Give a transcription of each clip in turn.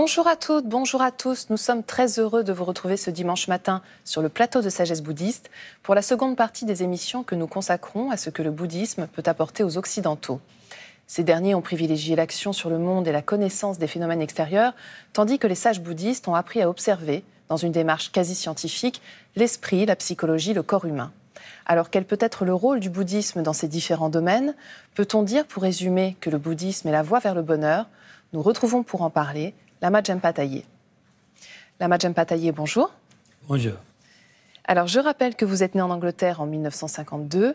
Bonjour à toutes, bonjour à tous. Nous sommes très heureux de vous retrouver ce dimanche matin sur le plateau de Sagesse bouddhiste pour la seconde partie des émissions que nous consacrons à ce que le bouddhisme peut apporter aux Occidentaux. Ces derniers ont privilégié l'action sur le monde et la connaissance des phénomènes extérieurs, tandis que les sages bouddhistes ont appris à observer, dans une démarche quasi scientifique, l'esprit, la psychologie, le corps humain. Alors quel peut être le rôle du bouddhisme dans ces différents domaines? Peut-on dire, pour résumer, que le bouddhisme est la voie vers le bonheur? Nous retrouvons pour en parler Lama Gempa Tayé. Lama Gempa Tayé, bonjour. Bonjour. Alors, je rappelle que vous êtes né en Angleterre en 1952,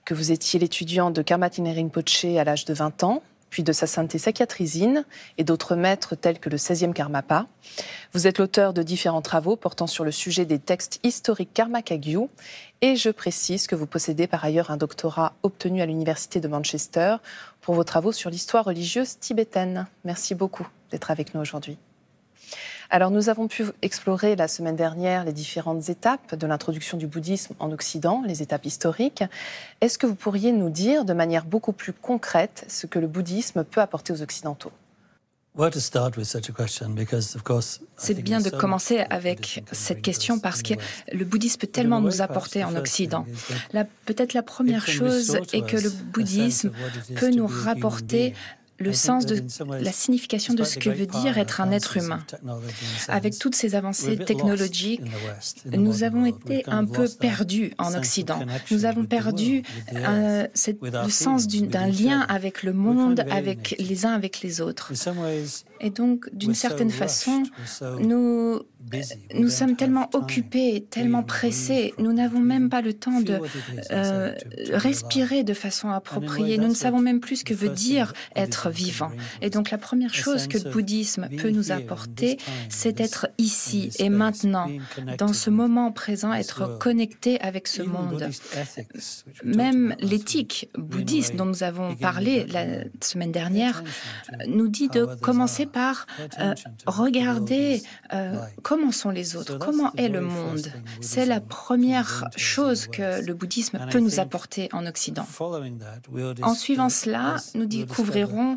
que vous étiez l'étudiant de Karma Thine Rinpoche à l'âge de 20 ans, puis de sa sainteté Sakyatrizine et d'autres maîtres tels que le 16e Karmapa. Vous êtes l'auteur de différents travaux portant sur le sujet des textes historiques Karma Kagyu, et je précise que vous possédez par ailleurs un doctorat obtenu à l'Université de Manchester pour vos travaux sur l'histoire religieuse tibétaine. Merci beaucoup d'être avec nous aujourd'hui. Alors, nous avons pu explorer la semaine dernière les différentes étapes de l'introduction du bouddhisme en Occident, les étapes historiques. Est-ce que vous pourriez nous dire de manière beaucoup plus concrète ce que le bouddhisme peut apporter aux Occidentaux ? C'est bien de commencer avec cette question parce que le bouddhisme peut tellement nous apporter en Occident. Peut-être la première chose est que le bouddhisme peut nous rapporter le sens de la signification de ce que veut dire être un être humain. Avec toutes ces avancées technologiques, nous avons été un peu perdus en Occident. Nous avons perdu le sens d'un lien avec le monde, avec les uns avec les autres. Et donc, d'une certaine façon, nous sommes tellement occupés, tellement pressés, nous n'avons même pas le temps de respirer de façon appropriée. Nous ne savons même plus ce que veut dire être vivant. Et donc, la première chose que le bouddhisme peut nous apporter, c'est être ici et maintenant, dans ce moment présent, être connecté avec ce monde. Même l'éthique bouddhiste dont nous avons parlé la semaine dernière nous dit de commencer par regarder comment sont les autres, comment est le monde. C'est la première chose que le bouddhisme peut nous apporter en Occident. En suivant cela, nous découvrirons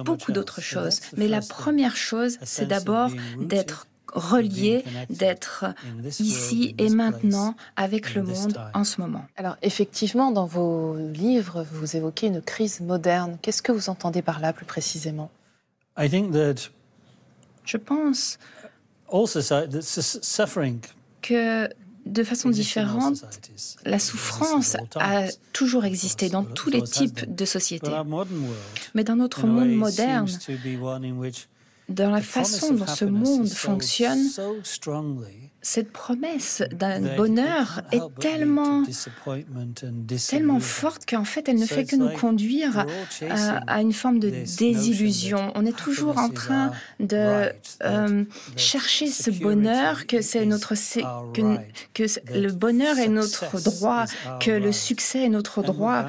beaucoup d'autres choses. Mais la première chose, c'est d'abord d'être relié, d'être ici et maintenant avec le monde en ce moment. Alors effectivement, dans vos livres, vous évoquez une crise moderne. Qu'est-ce que vous entendez par là plus précisément ? Je pense que de façon différente, la souffrance a toujours existé dans tous les types de sociétés. Mais dans notre monde moderne, dans la façon dont ce monde fonctionne, cette promesse d'un bonheur est tellement forte qu'en fait, elle ne fait que nous conduire à une forme de désillusion. On est toujours en train de chercher ce bonheur, que le bonheur est notre droit, que le succès est notre droit,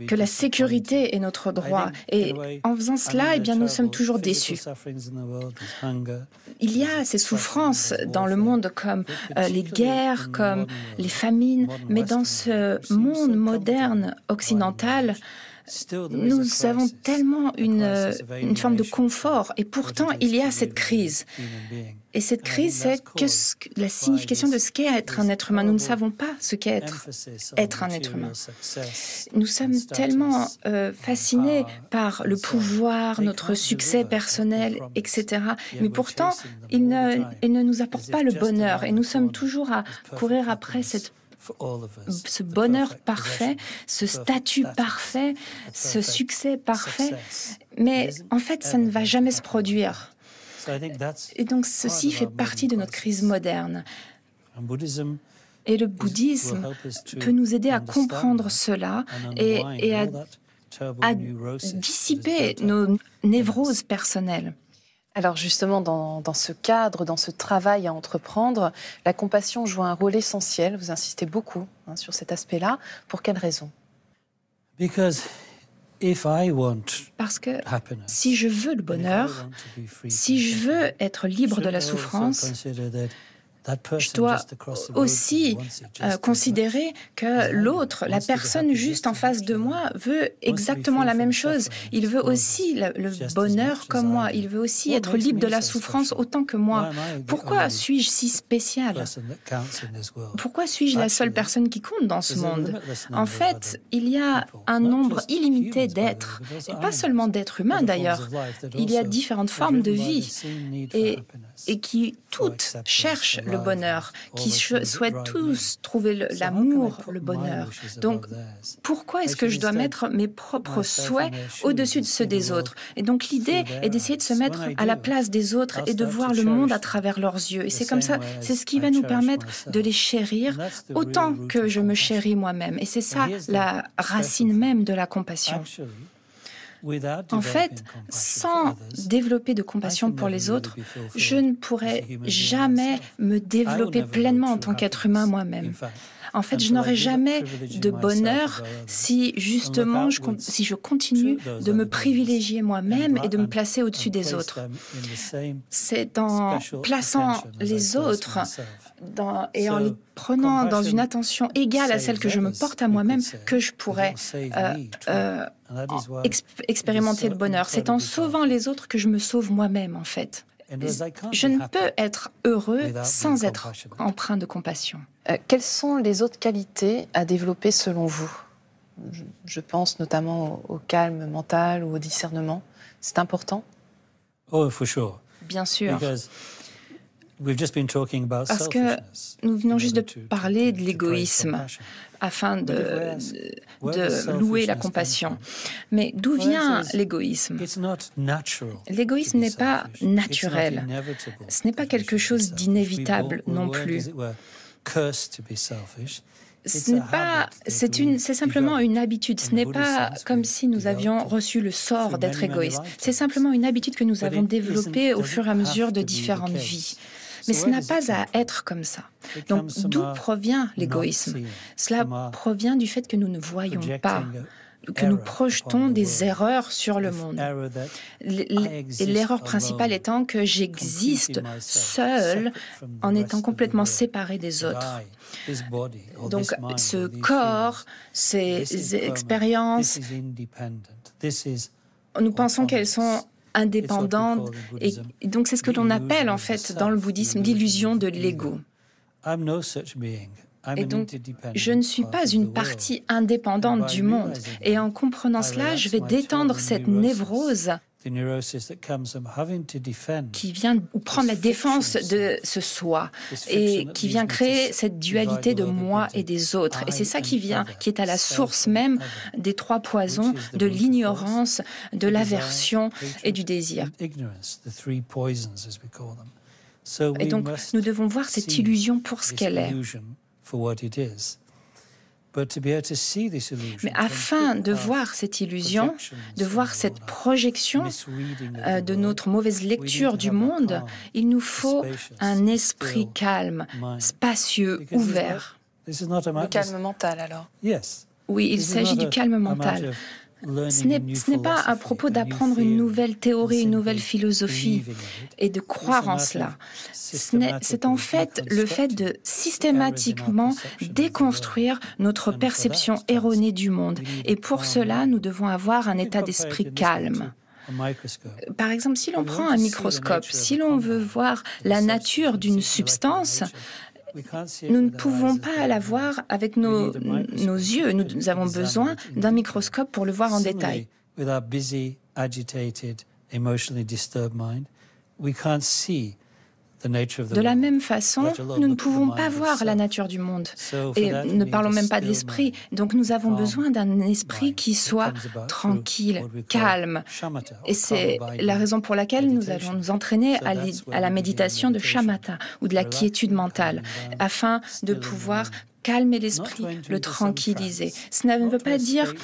que la sécurité est notre droit. Et en faisant cela, eh bien, nous sommes toujours déçus. Il y a ces souffrances dans le monde comme les guerres, comme les famines, mais dans ce monde moderne occidental, nous avons tellement une forme de confort et pourtant il y a cette crise. Et cette crise, c'est la signification de ce qu'est être un être humain. Nous ne savons pas ce qu'est être un être humain. Nous sommes tellement fascinés par le pouvoir, notre succès personnel, etc. Mais pourtant, il ne nous apporte pas le bonheur. Et nous sommes toujours à courir après ce bonheur parfait, ce statut parfait, ce succès parfait. Mais en fait, ça ne va jamais se produire. Et donc, ceci fait partie de notre crise moderne. Et le bouddhisme peut nous aider à comprendre cela et à dissiper nos névroses personnelles. Alors justement, dans ce cadre, dans ce travail à entreprendre, la compassion joue un rôle essentiel. Vous insistez beaucoup sur cet aspect-là. Pour quelle raison ? Parce que si je veux le bonheur, si je veux être libre de la souffrance, je dois aussi considérer que l'autre, la personne juste en face de moi, veut exactement la même chose. Il veut aussi le bonheur comme moi. Il veut aussi être libre de la souffrance autant que moi. Pourquoi suis-je si spécial? Pourquoi suis-je la seule personne qui compte dans ce monde? En fait, il y a un nombre illimité d'êtres, et pas seulement d'êtres humains d'ailleurs. Il y a différentes formes de vie et qui toutes cherchent le bonheur, qui souhaitent tous trouver l'amour, le bonheur. Donc, pourquoi est-ce que je dois mettre mes propres souhaits au-dessus de ceux des autres? Et donc, l'idée est d'essayer de se mettre à la place des autres et de voir le monde à travers leurs yeux. Et c'est comme ça, c'est ce qui va nous permettre de les chérir autant que je me chéris moi-même. Et c'est ça la racine même de la compassion. En fait, sans développer de compassion pour les autres, je ne pourrais jamais me développer pleinement en tant qu'être humain moi-même. En fait, je n'aurai jamais de bonheur si justement si je continue de me privilégier moi-même et de me placer au-dessus des autres. C'est en plaçant les autres et en les prenant dans une attention égale à celle que je me porte à moi-même que je pourrais expérimenter le bonheur. C'est en sauvant les autres que je me sauve moi-même, en fait. Je ne peux être heureux sans être empreint de compassion. Quelles sont les autres qualités à développer selon vous? Je pense notamment au calme mental ou au discernement. C'est important? Oh, for sure. Bien sûr. Parce que nous venons juste de parler de l'égoïsme afin de louer la compassion. Mais d'où vient l'égoïsme? L'égoïsme n'est pas naturel. Ce n'est pas quelque chose d'inévitable non plus. C'est simplement une habitude. Ce n'est pas comme si nous avions reçu le sort d'être égoïstes. C'est simplement une habitude que nous avons développée au fur et à mesure de différentes vies. Mais ce n'a pas à être comme ça. Donc, d'où provient l'égoïsme? Cela provient du fait que nous ne voyons pas, que nous projetons des erreurs sur le monde. L'erreur principale étant que j'existe seul en étant complètement séparé des autres. Donc, ce corps, ces expériences, nous pensons qu'elles sont indépendantes. Et donc, c'est ce que l'on appelle, en fait, dans le bouddhisme, l'illusion de l'ego. Et donc, je ne suis pas une partie indépendante du monde. Et en comprenant cela, je vais détendre cette névrose qui vient prendre la défense de ce soi et qui vient créer cette dualité de moi et des autres. Et c'est ça qui est à la source même des trois poisons de l'ignorance, de l'aversion et du désir. Et donc, nous devons voir cette illusion pour ce qu'elle est. Mais afin de voir cette illusion, de voir cette projection de notre mauvaise lecture du monde, il nous faut un esprit calme, spacieux, ouvert. Le calme mental, alors? Oui, il s'agit du calme mental. Ce n'est pas à propos d'apprendre une nouvelle théorie, une nouvelle philosophie et de croire en cela. C'est en fait le fait de systématiquement déconstruire notre perception erronée du monde. Et pour cela, nous devons avoir un état d'esprit calme. Par exemple, si l'on prend un microscope, si l'on veut voir la nature d'une substance, nous ne pouvons pas la voir avec nos yeux. Nous avons besoin d'un microscope pour le voir en détail. De la même façon, nous ne pouvons pas voir la nature du monde. Et ne parlons même pas de l'esprit. Donc nous avons besoin d'un esprit qui soit tranquille, calme. Et c'est la raison pour laquelle nous allons nous entraîner à la méditation de shamatha ou de la quiétude mentale, afin de pouvoir calmer l'esprit, le tranquilliser. Cela ne veut pas dire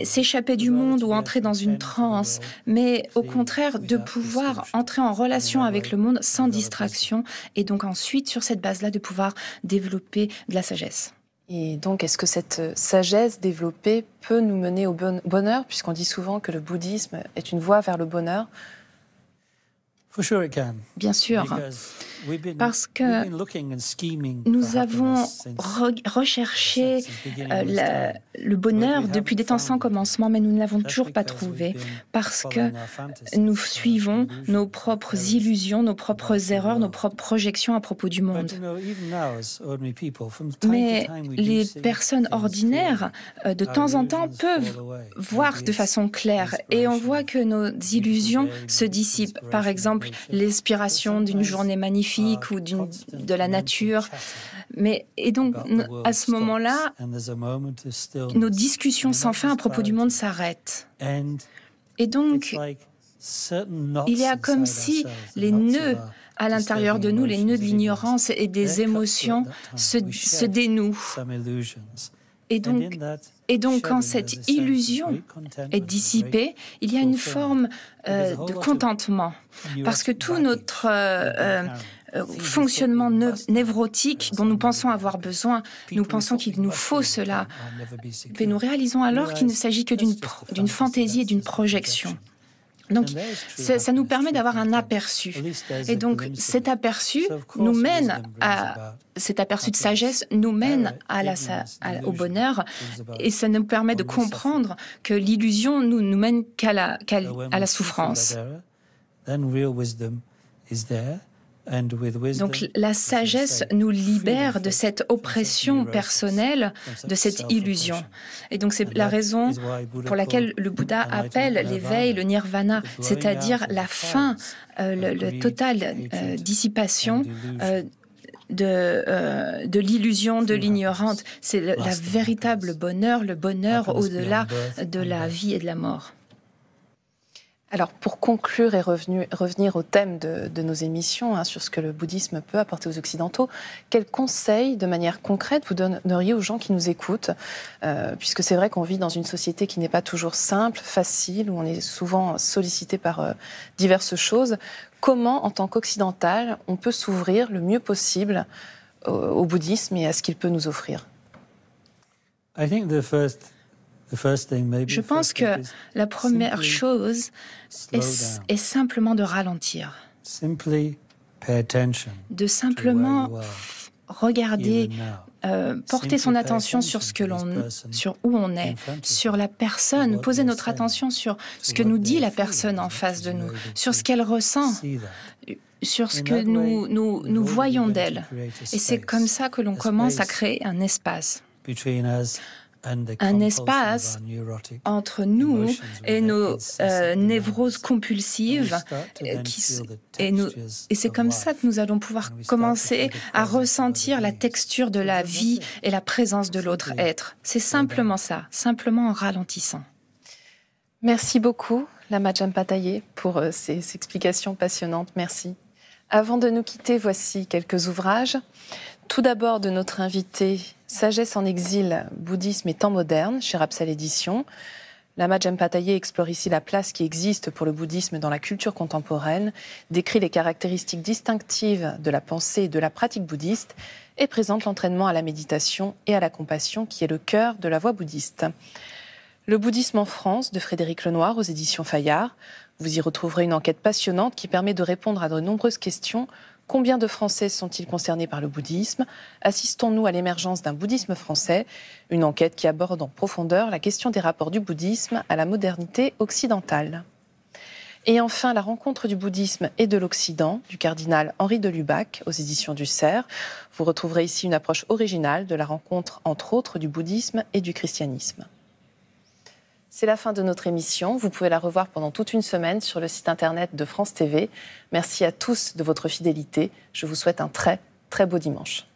s'échapper du monde ou entrer dans une transe, mais au contraire de pouvoir entrer en relation avec le monde sans distraction et donc ensuite, sur cette base-là, de pouvoir développer de la sagesse. Et donc, est-ce que cette sagesse développée peut nous mener au bonheur, puisqu'on dit souvent que le bouddhisme est une voie vers le bonheur? Bien sûr, parce que nous avons recherché le bonheur depuis des temps sans commencement, mais nous ne l'avons toujours pas trouvé, parce que nous suivons nos propres illusions, nos propres erreurs, nos propres projections à propos du monde. Mais les personnes ordinaires, de temps en temps, peuvent voir de façon claire, et on voit que nos illusions se dissipent. Par exemple, l'inspiration d'une journée magnifique ou de la nature. Et donc, à ce moment-là, nos discussions sans fin à propos du monde s'arrêtent. Et donc, il y a comme si les nœuds à l'intérieur de nous, les nœuds de l'ignorance et des émotions se dénouent. Et donc, quand cette illusion est dissipée, il y a une forme de contentement. Parce que tout notre fonctionnement névrotique dont nous pensons avoir besoin, nous pensons qu'il nous faut cela. Et nous réalisons alors qu'il ne s'agit que d'une fantaisie et d'une projection. Donc, ça nous permet d'avoir un aperçu. Et donc, cet aperçu de sagesse nous mène au bonheur, et ça nous permet de comprendre que l'illusion nous mène à la souffrance. Donc la sagesse nous libère de cette oppression personnelle, de cette illusion. Et donc c'est la raison pour laquelle le Bouddha appelle l'éveil le nirvana, c'est-à-dire la fin, le total dissipation de l'illusion, de l'ignorante. C'est la véritable bonheur, le bonheur au-delà de la vie et de la mort. Alors, pour conclure et revenir au thème de nos émissions, sur ce que le bouddhisme peut apporter aux Occidentaux, quels conseils, de manière concrète, vous donneriez aux gens qui nous écoutent, puisque c'est vrai qu'on vit dans une société qui n'est pas toujours simple, facile, où on est souvent sollicité par diverses choses. Comment, en tant qu'occidental, on peut s'ouvrir le mieux possible au bouddhisme et à ce qu'il peut nous offrir ? Je pense que la première chose est simplement de ralentir, de simplement regarder, porter son attention sur où on est, sur la personne, poser notre attention sur ce que nous dit la personne en face de nous, sur ce qu'elle ressent, sur ce que nous voyons d'elle. Et c'est comme ça que l'on commence à créer un espace. Un espace entre nous et nos névroses compulsives, et c'est comme ça que nous allons pouvoir commencer à ressentir la texture de la vie et la présence de l'autre être. C'est simplement ça, simplement en ralentissant. Merci beaucoup, Lama Jampa Tayé, pour ces explications passionnantes. Merci. Avant de nous quitter, voici quelques ouvrages. Tout d'abord de notre invité, Sagesse en exil, bouddhisme et temps moderne, chez Rapsal Éditions. Lama Jampa Tayé explore ici la place qui existe pour le bouddhisme dans la culture contemporaine, décrit les caractéristiques distinctives de la pensée et de la pratique bouddhiste et présente l'entraînement à la méditation et à la compassion qui est le cœur de la voie bouddhiste. Le bouddhisme en France, de Frédéric Lenoir aux éditions Fayard. Vous y retrouverez une enquête passionnante qui permet de répondre à de nombreuses questions. Combien de Français sont-ils concernés par le bouddhisme ? Assistons-nous à l'émergence d'un bouddhisme français ? Une enquête qui aborde en profondeur la question des rapports du bouddhisme à la modernité occidentale. Et enfin, la rencontre du bouddhisme et de l'Occident, du cardinal Henri de Lubac, aux éditions du Cerf. Vous retrouverez ici une approche originale de la rencontre, entre autres, du bouddhisme et du christianisme. C'est la fin de notre émission. Vous pouvez la revoir pendant toute une semaine sur le site internet de France TV. Merci à tous de votre fidélité. Je vous souhaite un très, très beau dimanche.